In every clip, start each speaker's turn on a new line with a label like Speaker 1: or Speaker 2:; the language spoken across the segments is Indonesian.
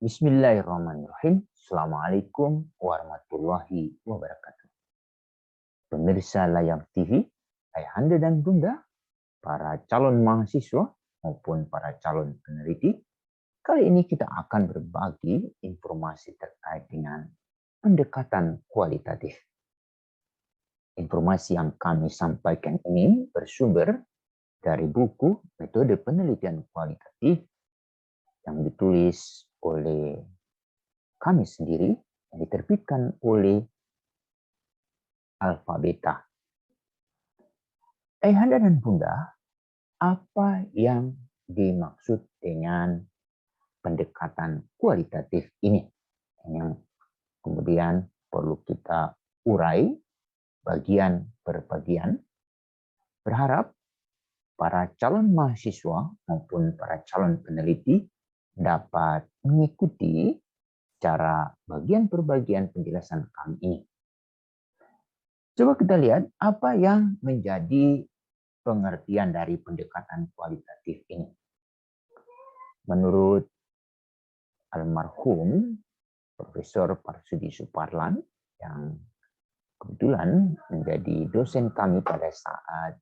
Speaker 1: Bismillahirrahmanirrahim. Assalamualaikum warahmatullahi wabarakatuh. Pemirsa Layar TV, ayahanda dan bunda, para calon mahasiswa maupun para calon peneliti, kali ini kita akan berbagi informasi terkait dengan pendekatan kualitatif. Informasi yang kami sampaikan ini bersumber dari buku Metode Penelitian Kualitatif yang ditulis oleh kami sendiri, yang diterbitkan oleh Alfabeta. Ayahanda dan bunda, apa yang dimaksud dengan pendekatan kualitatif ini? Yang kemudian perlu kita urai bagian per bagian. Berharap para calon mahasiswa maupun para calon peneliti dapat mengikuti cara bagian per bagian penjelasan kami ini. Coba kita lihat apa yang menjadi pengertian dari pendekatan kualitatif ini. Menurut almarhum Profesor Parsudi Suparlan yang kebetulan menjadi dosen kami pada saat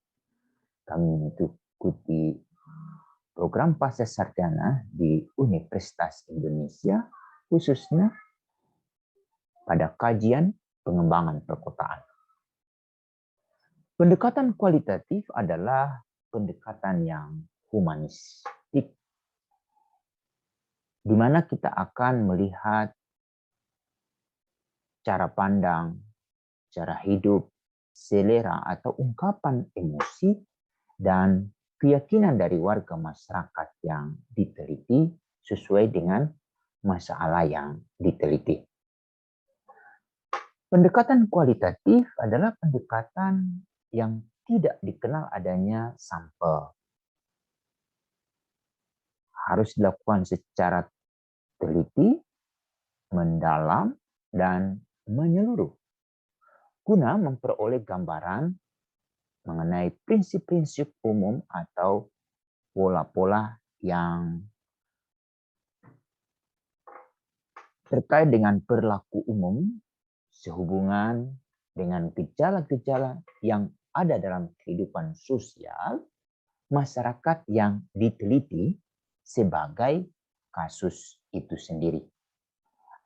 Speaker 1: kami mengikuti program pasca sarjana di Universitas Indonesia, khususnya pada kajian pengembangan perkotaan. Pendekatan kualitatif adalah pendekatan yang humanistik, di mana kita akan melihat cara pandang, cara hidup, selera atau ungkapan emosi, dan keyakinan dari warga masyarakat yang diteliti sesuai dengan masalah yang diteliti. Pendekatan kualitatif adalah pendekatan yang tidak dikenal adanya sampel. Harus dilakukan secara teliti, mendalam, dan menyeluruh guna memperoleh gambaran mengenai prinsip-prinsip umum atau pola-pola yang terkait dengan perilaku umum sehubungan dengan gejala-gejala yang ada dalam kehidupan sosial masyarakat yang diteliti sebagai kasus itu sendiri.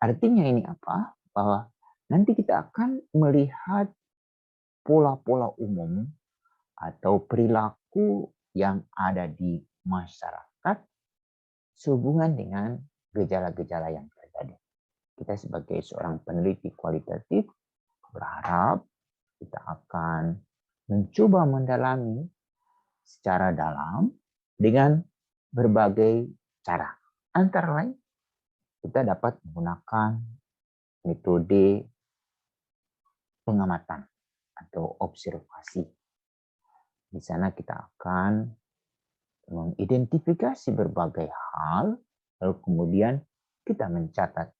Speaker 1: Artinya ini apa? Bahwa nanti kita akan melihat pola-pola umum atau perilaku yang ada di masyarakat sehubungan dengan gejala-gejala yang terjadi. Kita sebagai seorang peneliti kualitatif berharap kita akan mencoba mendalami secara dalam dengan berbagai cara. Antara lain, kita dapat menggunakan metode pengamatan atau observasi. Di sana kita akan mengidentifikasi berbagai hal, lalu kemudian kita mencatat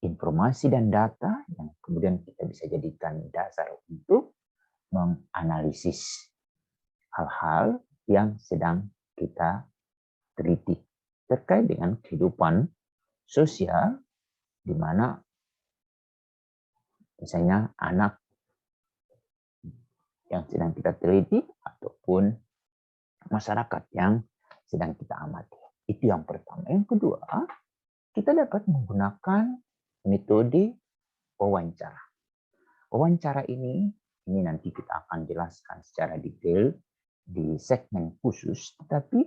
Speaker 1: informasi dan data yang kemudian kita bisa jadikan dasar untuk menganalisis hal-hal yang sedang kita teliti terkait dengan kehidupan sosial, di mana misalnya anak yang sedang kita teliti ataupun masyarakat yang sedang kita amati. Itu yang pertama. Yang kedua, kita dapat menggunakan metode wawancara. Wawancara ini nanti kita akan jelaskan secara detail di segmen khusus, tetapi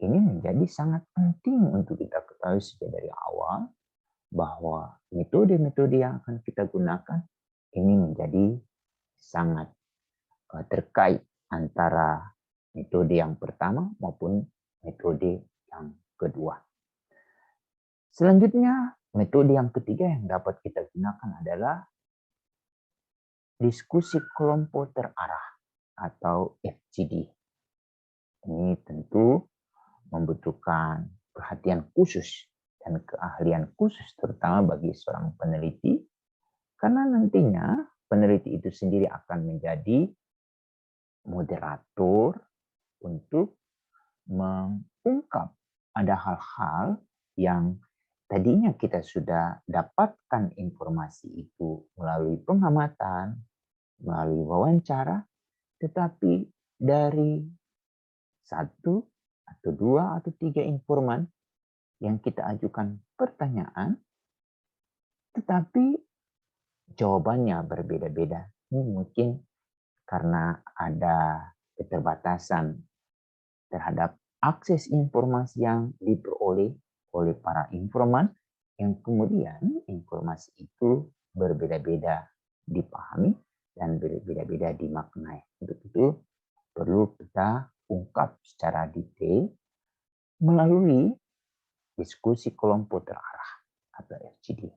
Speaker 1: ini menjadi sangat penting untuk kita ketahui sejak dari awal bahwa metode-metode yang akan kita gunakan ini menjadi sangat terkait antara metode yang pertama maupun metode yang kedua. Selanjutnya, metode yang ketiga yang dapat kita gunakan adalah diskusi kelompok terarah atau FGD. Ini tentu membutuhkan perhatian khusus dan keahlian khusus terutama bagi seorang peneliti, karena nantinya peneliti itu sendiri akan menjadi moderator untuk mengungkap ada hal-hal yang tadinya kita sudah dapatkan informasi itu melalui pengamatan, melalui wawancara, tetapi dari satu atau dua atau tiga informan yang kita ajukan pertanyaan, tetapi jawabannya berbeda-beda. Ini mungkin karena ada keterbatasan terhadap akses informasi yang diperoleh oleh para informan, yang kemudian informasi itu berbeda-beda dipahami dan berbeda-beda dimaknai. Untuk itu perlu kita ungkap secara detail melalui diskusi kelompok terarah atau FGD.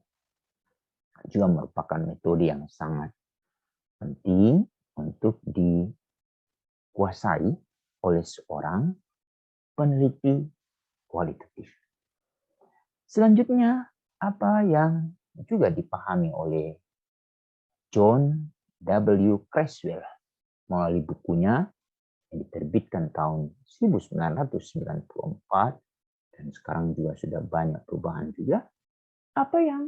Speaker 1: Juga merupakan metode yang sangat penting untuk dikuasai oleh seorang peneliti kualitatif. Selanjutnya, apa yang juga dipahami oleh John W. Creswell melalui bukunya yang diterbitkan tahun 1994, dan sekarang juga sudah banyak perubahan juga. Apa yang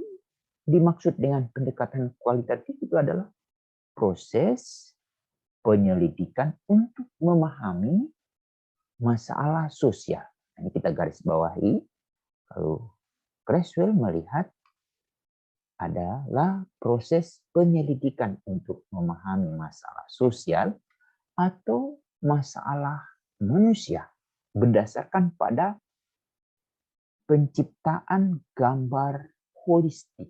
Speaker 1: dimaksud dengan pendekatan kualitatif itu adalah proses penyelidikan untuk memahami masalah sosial. Ini kita garis bawahi. Kalau Creswell melihat adalah proses penyelidikan untuk memahami masalah sosial atau masalah manusia berdasarkan pada penciptaan gambar holistik.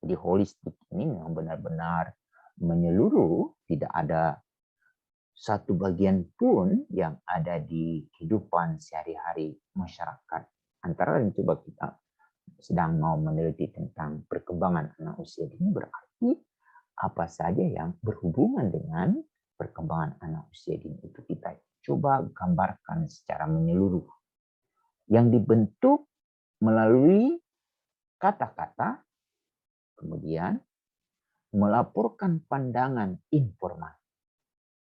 Speaker 1: Jadi holistik ini memang benar-benar menyeluruh, tidak ada satu bagian pun yang ada di kehidupan sehari-hari masyarakat. Antara lain coba kita sedang mau meneliti tentang perkembangan anak usia dini, berarti apa saja yang berhubungan dengan perkembangan anak usia dini itu kita coba gambarkan secara menyeluruh. Yang dibentuk melalui kata-kata, kemudian melaporkan pandangan informan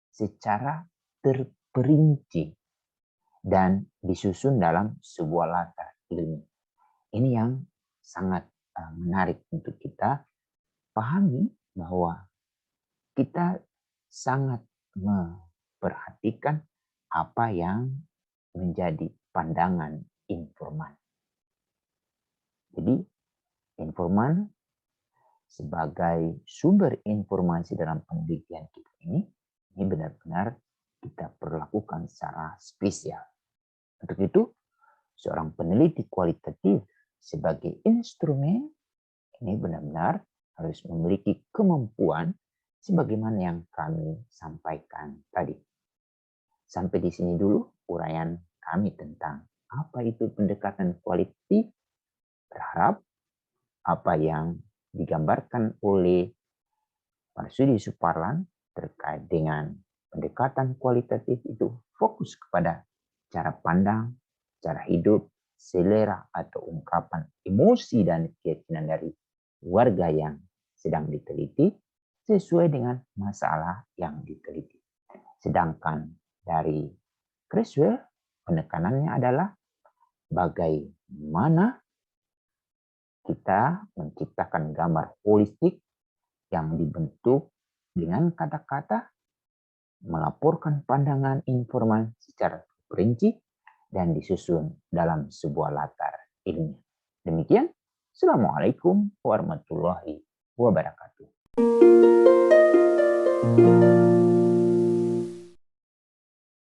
Speaker 1: secara terperinci dan disusun dalam sebuah latar ilmiah. Ini yang sangat menarik untuk kita pahami, bahwa kita sangat memperhatikan apa yang menjadi pandangan informan. Jadi informan sebagai sumber informasi dalam penelitian kita ini benar-benar kita perlakukan secara spesial. Untuk itu, seorang peneliti kualitatif sebagai instrumen ini benar-benar harus memiliki kemampuan sebagaimana yang kami sampaikan tadi. Sampai di sini dulu uraian kami tentang apa itu pendekatan kualitatif. Berharap apa yang digambarkan oleh Marsudi Suparlan terkait dengan pendekatan kualitatif itu fokus kepada cara pandang, cara hidup, selera atau ungkapan emosi dan keyakinan dari warga yang sedang diteliti sesuai dengan masalah yang diteliti. Sedangkan dari Creswell, penekanannya adalah bagaimana kita menciptakan gambar holistik yang dibentuk dengan kata-kata, melaporkan pandangan informan secara perinci, dan disusun dalam sebuah latar ilmiah. Demikian, Assalamualaikum warahmatullahi wabarakatuh.